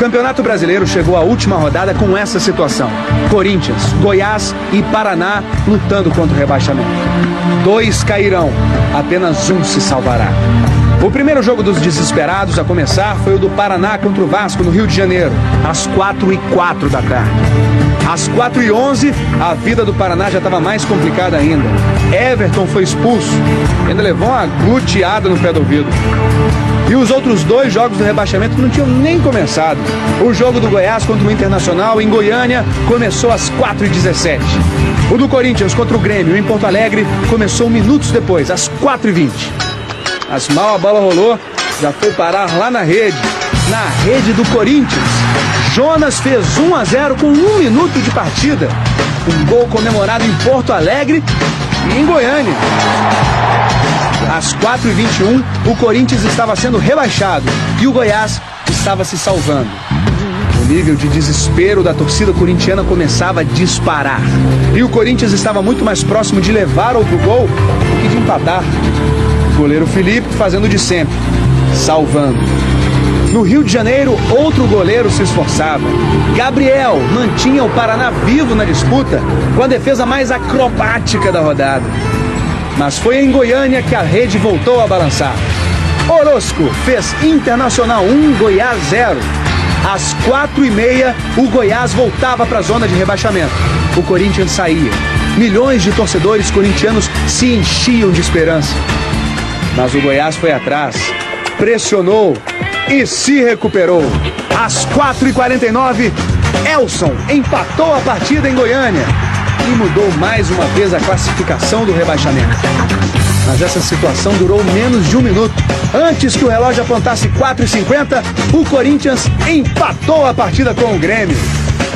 Campeonato Brasileiro chegou à última rodada com essa situação. Corinthians, Goiás e Paraná lutando contra o rebaixamento. 2 cairão, apenas um se salvará. O primeiro jogo dos desesperados a começar foi o do Paraná contra o Vasco no Rio de Janeiro, às 4h04 da tarde. Às 4h11, a vida do Paraná já estava mais complicada ainda. Everton foi expulso, ainda levou uma gluteada no pé do ouvido. E os outros 2 jogos do rebaixamento não tinham nem começado. O jogo do Goiás contra o Internacional em Goiânia começou às 4h17. O do Corinthians contra o Grêmio em Porto Alegre começou minutos depois, às 4h20. Mas mal a bola rolou, já foi parar lá na rede do Corinthians. Jonas fez 1-0 com 1 minuto de partida. Um gol comemorado em Porto Alegre e em Goiânia. Às 4h21, o Corinthians estava sendo rebaixado e o Goiás estava se salvando. O nível de desespero da torcida corintiana começava a disparar. E o Corinthians estava muito mais próximo de levar outro gol do que de empatar. O goleiro Felipe fazendo de sempre, salvando. No Rio de Janeiro, outro goleiro se esforçava. Gabriel mantinha o Paraná vivo na disputa com a defesa mais acrobática da rodada. Mas foi em Goiânia que a rede voltou a balançar. Orozco fez Internacional 1, Goiás 0. Às 4h30, o Goiás voltava para a zona de rebaixamento. O Corinthians saía. Milhões de torcedores corintianos se enchiam de esperança. Mas o Goiás foi atrás, pressionou e se recuperou. Às 4h49, Elson empatou a partida em Goiânia e mudou mais uma vez a classificação do rebaixamento. Mas essa situação durou menos de 1 minuto. Antes que o relógio apontasse 4h50, o Corinthians empatou a partida com o Grêmio.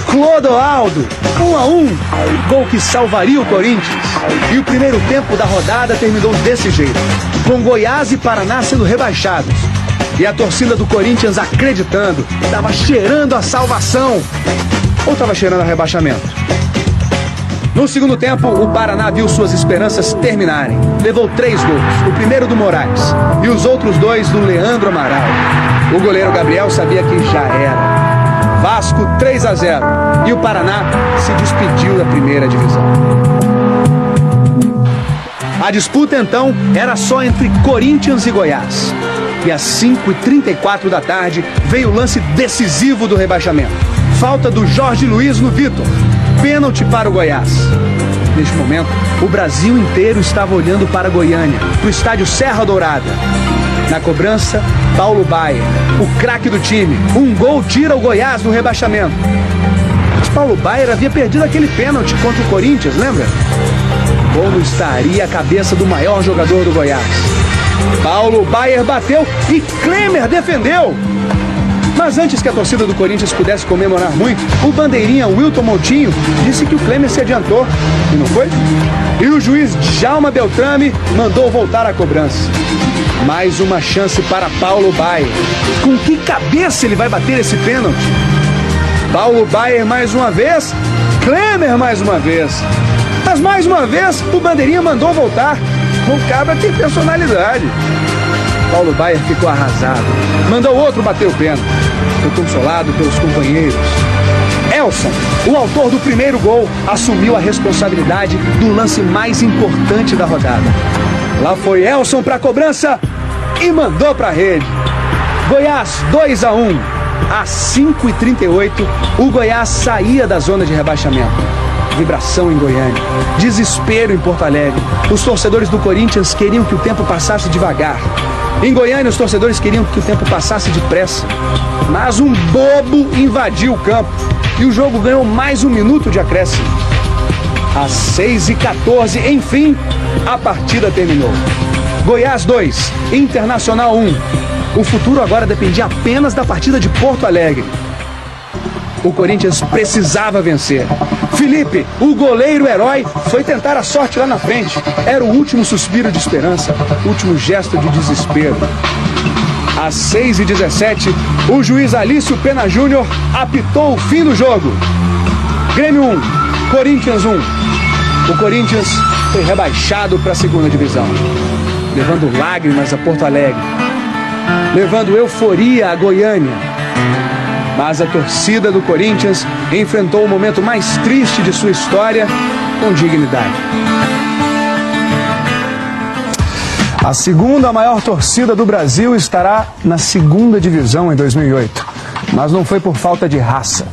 Clodoaldo, 1-1, gol que salvaria o Corinthians. E o primeiro tempo da rodada terminou desse jeito, com Goiás e Paraná sendo rebaixados. E a torcida do Corinthians acreditando, estava cheirando a salvação. Ou estava cheirando a rebaixamento? No segundo tempo, o Paraná viu suas esperanças terminarem. Levou 3 gols, o primeiro do Moraes e os outros 2 do Leandro Amaral. O goleiro Gabriel sabia que já era. Vasco 3-0 e o Paraná se despediu da primeira divisão. A disputa então era só entre Corinthians e Goiás. E às 5h34 da tarde veio o lance decisivo do rebaixamento. Falta do Jorge Luiz no Vitor. Pênalti para o Goiás. Neste momento, o Brasil inteiro estava olhando para Goiânia, para o estádio Serra Dourada. Na cobrança, Paulo Baier, o craque do time. Um gol tira o Goiás do rebaixamento. Mas Paulo Baier havia perdido aquele pênalti contra o Corinthians, lembra? O gol estaria a cabeça do maior jogador do Goiás. Paulo Baier bateu e Klemer defendeu. Mas antes que a torcida do Corinthians pudesse comemorar muito, o bandeirinha Wilton Moutinho disse que o Klemer se adiantou. E não foi? E o juiz Djalma Beltrame mandou voltar a cobrança. Mais uma chance para Paulo Baier. Com que cabeça ele vai bater esse pênalti? Paulo Baier mais uma vez, Klemer mais uma vez. Mas mais uma vez o bandeirinha mandou voltar. O cabra tem personalidade. Paulo Baier ficou arrasado. Mandou outro bater o pênalti. Foi consolado pelos companheiros. Elson, o autor do primeiro gol, assumiu a responsabilidade do lance mais importante da rodada. Lá foi Elson para a cobrança e mandou para a rede. Goiás 2-1. Às 5h38, o Goiás saía da zona de rebaixamento. Vibração em Goiânia, desespero em Porto Alegre. Os torcedores do Corinthians queriam que o tempo passasse devagar. Em Goiânia, os torcedores queriam que o tempo passasse depressa. Mas um bobo invadiu o campo e o jogo ganhou mais 1 minuto de acréscimo. Às 6h14, enfim, a partida terminou. Goiás 2, Internacional 1. O futuro agora dependia apenas da partida de Porto Alegre. O Corinthians precisava vencer. Felipe, o goleiro herói, foi tentar a sorte lá na frente. Era o último suspiro de esperança, o último gesto de desespero. Às 6h17, o juiz Alício Pena Júnior apitou o fim do jogo. Grêmio 1, Corinthians 1. O Corinthians foi rebaixado para a segunda divisão, levando lágrimas a Porto Alegre, levando euforia a Goiânia. Mas a torcida do Corinthians enfrentou o momento mais triste de sua história com dignidade. A segunda maior torcida do Brasil estará na segunda divisão em 2008. Mas não foi por falta de raça.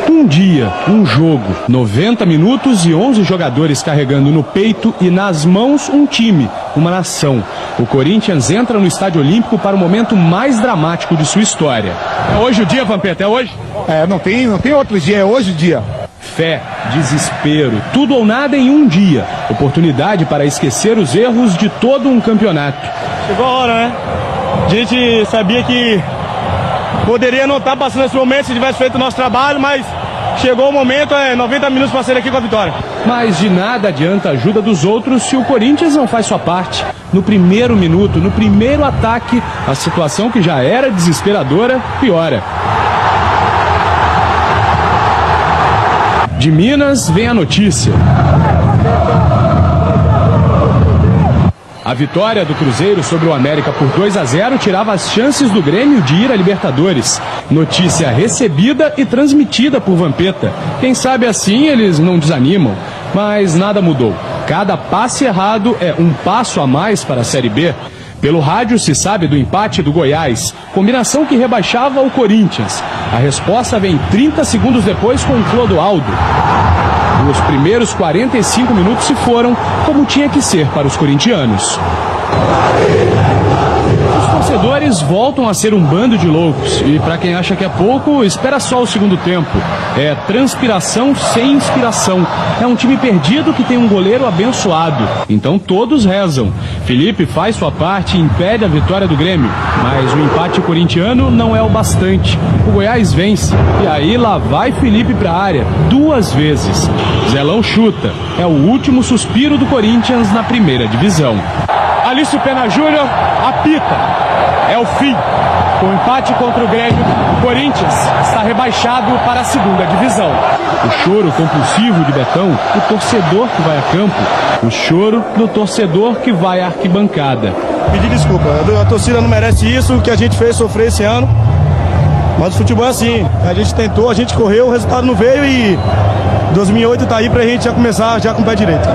Um dia, um jogo, 90 minutos e 11 jogadores carregando no peito e nas mãos um time, uma nação. O Corinthians entra no Estádio Olímpico para o momento mais dramático de sua história. É hoje o dia, Vampeta, é hoje? Não tem outro dia, é hoje o dia. Fé, desespero, tudo ou nada em um dia. Oportunidade para esquecer os erros de todo um campeonato. Chegou a hora, né? A gente sabia que poderia não estar passando esse momento se tivesse feito o nosso trabalho, mas chegou o momento, 90 minutos para sair aqui com a vitória. Mas de nada adianta a ajuda dos outros se o Corinthians não faz sua parte. No primeiro minuto, no primeiro ataque, a situação que já era desesperadora piora. De Minas vem a notícia. A vitória do Cruzeiro sobre o América por 2-0 tirava as chances do Grêmio de ir à Libertadores. Notícia recebida e transmitida por Vampeta. Quem sabe assim eles não desanimam. Mas nada mudou. Cada passe errado é um passo a mais para a Série B. Pelo rádio se sabe do empate do Goiás, combinação que rebaixava o Corinthians. A resposta vem 30 segundos depois com o Clodoaldo. Os primeiros 45 minutos se foram como tinha que ser para os corintianos. Os torcedores voltam a ser um bando de loucos. E para quem acha que é pouco, espera só o segundo tempo. É transpiração sem inspiração. É um time perdido que tem um goleiro abençoado. Então todos rezam. Felipe faz sua parte e impede a vitória do Grêmio. Mas o empate corintiano não é o bastante. O Goiás vence. E aí lá vai Felipe para a área. 2 vezes. Zelão chuta. É o último suspiro do Corinthians na primeira divisão. Alício Pena Júnior apita. É o fim. Com o empate contra o Grêmio, o Corinthians está rebaixado para a segunda divisão. O choro compulsivo de Betão, o torcedor que vai a campo. O choro do torcedor que vai à arquibancada. Pedir desculpa, a torcida não merece isso, o que a gente fez sofrer esse ano. Mas o futebol é assim, a gente tentou, a gente correu, o resultado não veio e 2008 está aí para a gente já começar já com o pé direito.